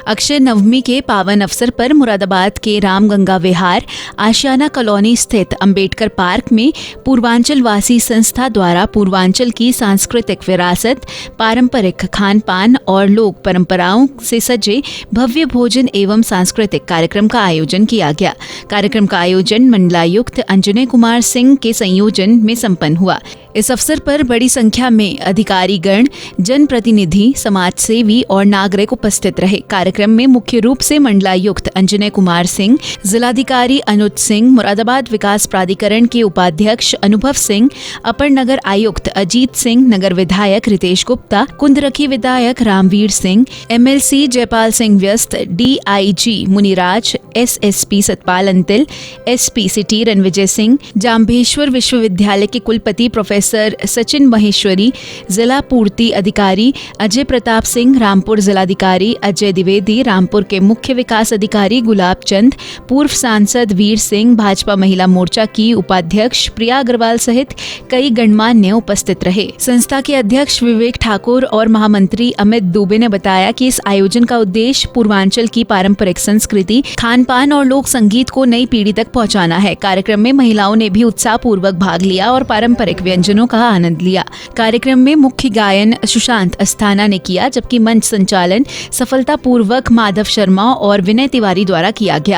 अक्षय नवमी के पावन अवसर पर मुरादाबाद के रामगंगा विहार आशियाना कॉलोनी स्थित अंबेडकर पार्क में पूर्वांचल वासी संस्था द्वारा पूर्वांचल की सांस्कृतिक विरासत, पारंपरिक खान पान और लोक परंपराओं से सजे भव्य भोजन एवं सांस्कृतिक कार्यक्रम का आयोजन किया गया। कार्यक्रम का आयोजन मंडलायुक्त अंजने कुमार सिंह के संयोजन में संपन्न हुआ। इस अवसर पर बड़ी संख्या में अधिकारीगण, जनप्रतिनिधि, समाजसेवी और नागरिक उपस्थित रहे। कार्यक्रम में मुख्य रूप से मंडलायुक्त अंजने कुमार सिंह, जिलाधिकारी अनुज सिंह, मुरादाबाद विकास प्राधिकरण के उपाध्यक्ष अनुभव सिंह, अपर नगर आयुक्त अजीत सिंह, नगर विधायक रितेश गुप्ता, कुंदरखी विधायक रामवीर सिंह, MLC जयपाल सिंह व्यस्त, DIG Muniraj, SSP Satpal Antil, SP city Ranvijay Singh, Jambheshwar विश्वविद्यालय के कुलपति प्रोफेसर सचिन महेश्वरी, जिला पूर्ति अधिकारी अजय प्रताप सिंह, रामपुर जिलाधिकारी अजय द्विवेदी, रामपुर के मुख्य विकास अधिकारी गुलाब चंद, पूर्व सांसद वीर सिंह, भाजपा महिला मोर्चा की उपाध्यक्ष प्रिया अग्रवाल सहित कई गणमान्य उपस्थित रहे। संस्था के अध्यक्ष विवेक ठाकुर और महामंत्री अमित दुबे ने बताया कि इस आयोजन का उद्देश्य पूर्वांचल की पारंपरिक संस्कृति, खान पान और लोक संगीत को नई पीढ़ी तक पहुंचाना है। कार्यक्रम में महिलाओं ने भी उत्साहपूर्वक भाग लिया और पारंपरिक व्यंजनों का आनंद लिया। कार्यक्रम में मुख्य गायन सुशांत अस्थाना ने किया, जबकि मंच संचालन सफलतापूर्वक माधव शर्मा और विनय तिवारी द्वारा किया गया।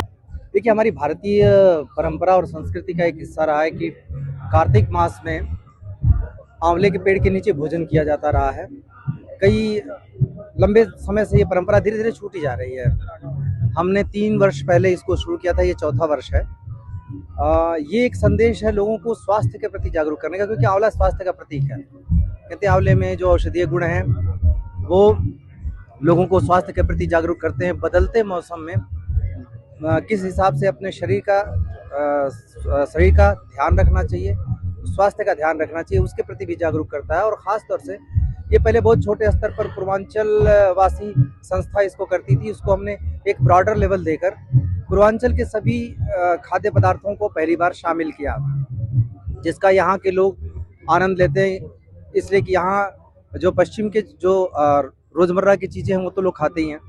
देखिए, हमारी भारतीय परंपरा और संस्कृति का एक हिस्सा रहा है कि कार्तिक मास में आंवले के पेड़ के नीचे भोजन किया जाता रहा है। कई लंबे समय से ये परंपरा धीरे धीरे छूटी जा रही है। हमने 3 वर्ष पहले इसको शुरू किया था, ये 4था वर्ष है। ये एक संदेश है लोगों को स्वास्थ्य के प्रति जागरूक करने का, क्योंकि आंवला स्वास्थ्य का प्रतीक है। कहते हैं आंवले में जो औषधीय गुण हैं वो लोगों को स्वास्थ्य के प्रति जागरूक करते हैं। बदलते मौसम में किस हिसाब से अपने शरीर का ध्यान रखना चाहिए, स्वास्थ्य का ध्यान रखना चाहिए, उसके प्रति भी जागरूक करता है। और ख़ास तौर से ये पहले बहुत छोटे स्तर पर पूर्वांचल वासी संस्था इसको करती थी, उसको हमने एक ब्रॉडर लेवल देकर पूर्वांचल के सभी खाद्य पदार्थों को पहली बार शामिल किया, जिसका यहाँ के लोग आनंद लेते हैं। इसलिए कि यहाँ जो पश्चिम के जो रोज़मर्रा की चीज़ें हैं वो तो लोग खाते ही हैं।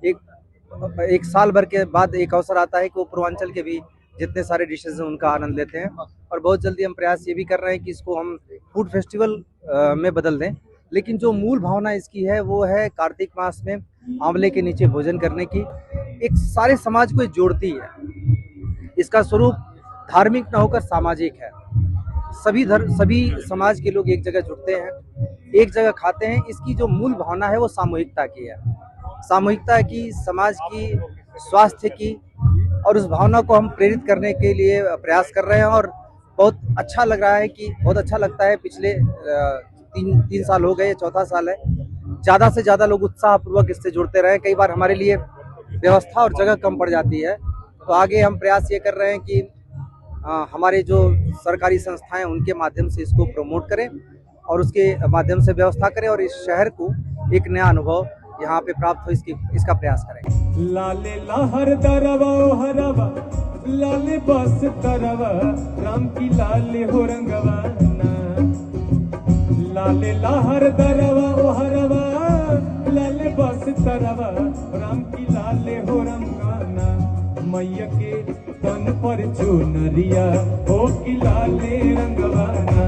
एक साल भर के बाद एक अवसर आता है कि वो पूर्वांचल के भी जितने सारे डिशेज़ हैं उनका आनंद लेते हैं। और बहुत जल्दी हम प्रयास ये भी कर रहे हैं कि इसको हम फूड फेस्टिवल में बदल दें। लेकिन जो मूल भावना इसकी है वो है कार्तिक मास में आंवले के नीचे भोजन करने की, एक सारे समाज को जोड़ती है। इसका स्वरूप धार्मिक न होकर सामाजिक है। सभी समाज के लोग एक जगह जुड़ते हैं, एक जगह खाते हैं। इसकी जो मूल भावना है वो सामूहिकता की है, सामूहिकता की, समाज की, स्वास्थ्य की। और उस भावना को हम प्रेरित करने के लिए प्रयास कर रहे हैं। और बहुत अच्छा लग रहा है कि बहुत अच्छा लगता है। पिछले 3 साल हो गए, 4था साल है। ज़्यादा से ज़्यादा लोग उत्साहपूर्वक इससे जुड़ते रहे। कई बार हमारे लिए व्यवस्था और जगह कम पड़ जाती है, तो आगे हम प्रयास ये कर रहे हैं कि हमारे जो सरकारी संस्थाएं उनके माध्यम से इसको प्रमोट करें और उसके माध्यम से व्यवस्था करें और इस शहर को एक नया अनुभव यहाँ पे प्राप्त हो इसका प्रयास करें। लाले लहर दरवा हरवा, लाले बस तरवा, राम की लाले हो रंगवा ना। लाले लहर दरवा ओ हरवा, लाले बस तरवा, राम की लाले हो रंगाना। मैया के तन पर चुनरिया हो की लाले रंगवाना।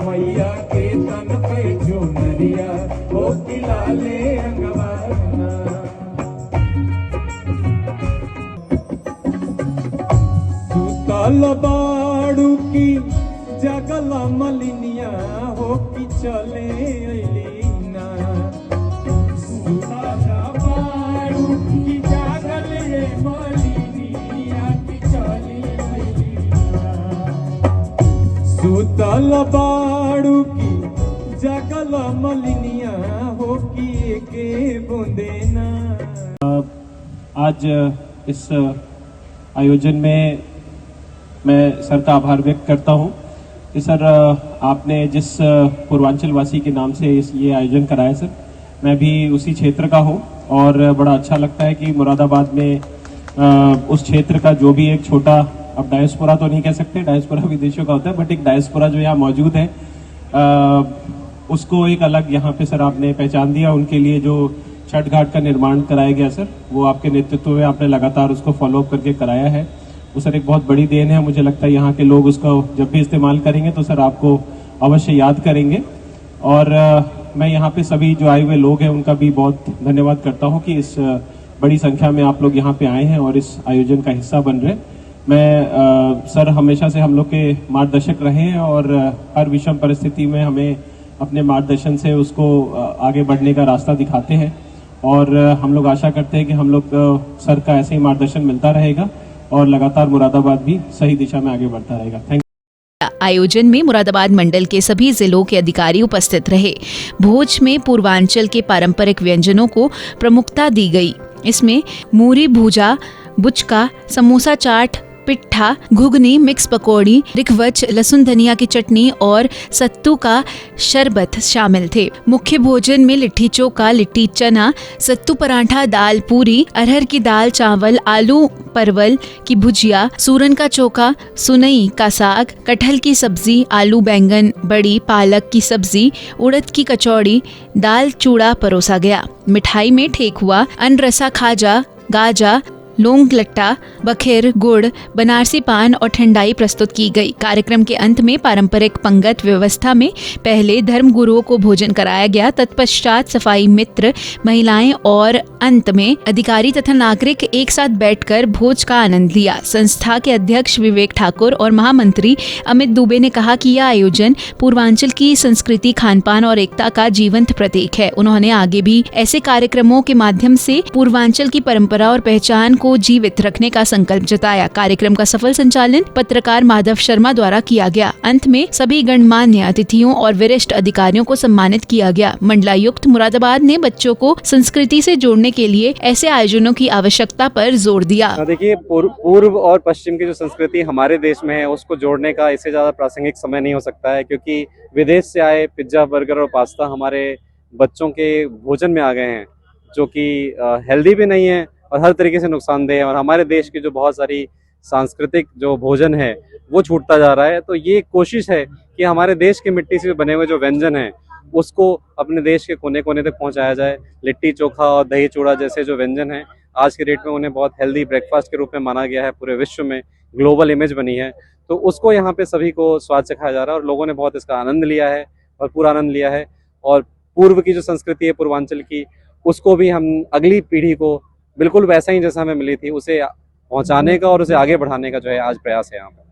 मैया के तन पे चुनरिया हो की लाले रंगवाना। सुतल बाड़ू की जगला मलिनिया हो की चले अलीना। सुतल बाड़ू की जगल मलिनिया की चले अलीना। सुतल बाड़ू की जगल मलिनिया हो की के बुंदेना। आज इस आयोजन में मैं सर का आभार व्यक्त करता हूं कि सर आपने जिस पूर्वांचल वासी के नाम से ये आयोजन कराया सर, मैं भी उसी क्षेत्र का हूं और बड़ा अच्छा लगता है कि मुरादाबाद में उस क्षेत्र का जो भी एक छोटा, अब डायस्पोरा तो नहीं कह सकते, डायस्पोरा विदेशों का होता है, बट एक डायस्पोरा जो यहाँ मौजूद है उसको एक अलग यहाँ पे सर आपने पहचान दिया। उनके लिए जो छठ घाट का निर्माण कराया गया सर, वो आपके नेतृत्व में आपने लगातार उसको फॉलोअप करके कराया है। वो सर एक बहुत बड़ी देन है। मुझे लगता है यहाँ के लोग उसका जब भी इस्तेमाल करेंगे तो सर आपको अवश्य याद करेंगे। और मैं यहाँ पे सभी जो आए हुए लोग हैं उनका भी बहुत धन्यवाद करता हूँ कि इस बड़ी संख्या में आप लोग यहाँ पे आए हैं और इस आयोजन का हिस्सा बन रहे हैं। मैं सर हमेशा से हम लोग के मार्गदर्शक रहे हैं और हर विषम परिस्थिति में हमें अपने मार्गदर्शन से उसको आगे बढ़ने का रास्ता दिखाते हैं और हम लोग आशा करते हैं कि हम लोग सर का ऐसे ही मार्गदर्शन मिलता रहेगा और लगातार मुरादाबाद भी सही दिशा में आगे बढ़ता रहेगा। Thank you. आयोजन में मुरादाबाद मंडल के सभी जिलों के अधिकारी उपस्थित रहे। भोज में पूर्वांचल के पारंपरिक व्यंजनों को प्रमुखता दी गई। इसमें मूरी भूजा, बुचका, समोसा चाट, पिट्ठा, घुगनी, मिक्स पकौड़ी, रिकवच, लहसुन धनिया की चटनी और सत्तू का शरबत शामिल थे। मुख्य भोजन में लिट्टी चोखा, लिट्टी चना, सत्तू पराठा, दाल पूरी, अरहर की दाल चावल, आलू परवल की भुजिया, सूरन का चोखा, सुनई का साग, कटहल की सब्जी, आलू बैंगन बड़ी, पालक की सब्जी, उड़द की कचौड़ी, दाल चूड़ा परोसा गया। मिठाई में ठेकुआ, अनरसा, खाजा, गाजा, लौंग लट्टा, बखेर, गुड़, बनारसी पान और ठंडाई प्रस्तुत की गई। कार्यक्रम के अंत में पारंपरिक पंगत व्यवस्था में पहले धर्म गुरुओं को भोजन कराया गया, तत्पश्चात सफाई मित्र, महिलाएं और अंत में अधिकारी तथा नागरिक एक साथ बैठकर भोज का आनंद लिया। संस्था के अध्यक्ष विवेक ठाकुर और महामंत्री अमित दुबे ने कहा कि यह आयोजन पूर्वांचल की संस्कृति, खानपान और एकता का जीवंत प्रतीक है। उन्होंने आगे भी ऐसे कार्यक्रमों के माध्यम से पूर्वांचल की परंपरा और पहचान को जीवित रखने का संकल्प जताया। कार्यक्रम का सफल संचालन पत्रकार माधव शर्मा द्वारा किया गया। अंत में सभी गणमान्य अतिथियों और वरिष्ठ अधिकारियों को सम्मानित किया गया। मंडलायुक्त मुरादाबाद ने बच्चों को संस्कृति से जोड़ने के लिए ऐसे आयोजनों की आवश्यकता पर जोर दिया। देखिए, पूर्व और पश्चिम की जो संस्कृति हमारे देश में है उसको जोड़ने का इससे ज्यादा प्रासंगिक समय नहीं हो सकता है, क्योंकि विदेश से आए पिज्जा, बर्गर और पास्ता हमारे बच्चों के भोजन में आ गए हैं, जो कि हेल्दी भी नहीं है और हर तरीके से नुकसानदेह है। और हमारे देश की जो बहुत सारी सांस्कृतिक जो भोजन है वो छूटता जा रहा है। तो ये कोशिश है कि हमारे देश की मिट्टी से बने हुए जो व्यंजन हैं उसको अपने देश के कोने कोने तक पहुंचाया जाए। लिट्टी चोखा और दही चूड़ा जैसे जो व्यंजन हैं आज के डेट में उन्हें बहुत हेल्दी ब्रेकफास्ट के रूप में माना गया है, पूरे विश्व में ग्लोबल इमेज बनी है। तो उसको यहाँ पे सभी को स्वाद चखाया जा रहा है और लोगों ने बहुत इसका आनंद लिया है और पूरा आनंद लिया है। और पूर्व की जो संस्कृति है पूर्वांचल की, उसको भी हम अगली पीढ़ी को बिल्कुल वैसा ही जैसा हमें मिली थी उसे पहुंचाने का और उसे आगे बढ़ाने का जो है आज प्रयास है यहाँ पे।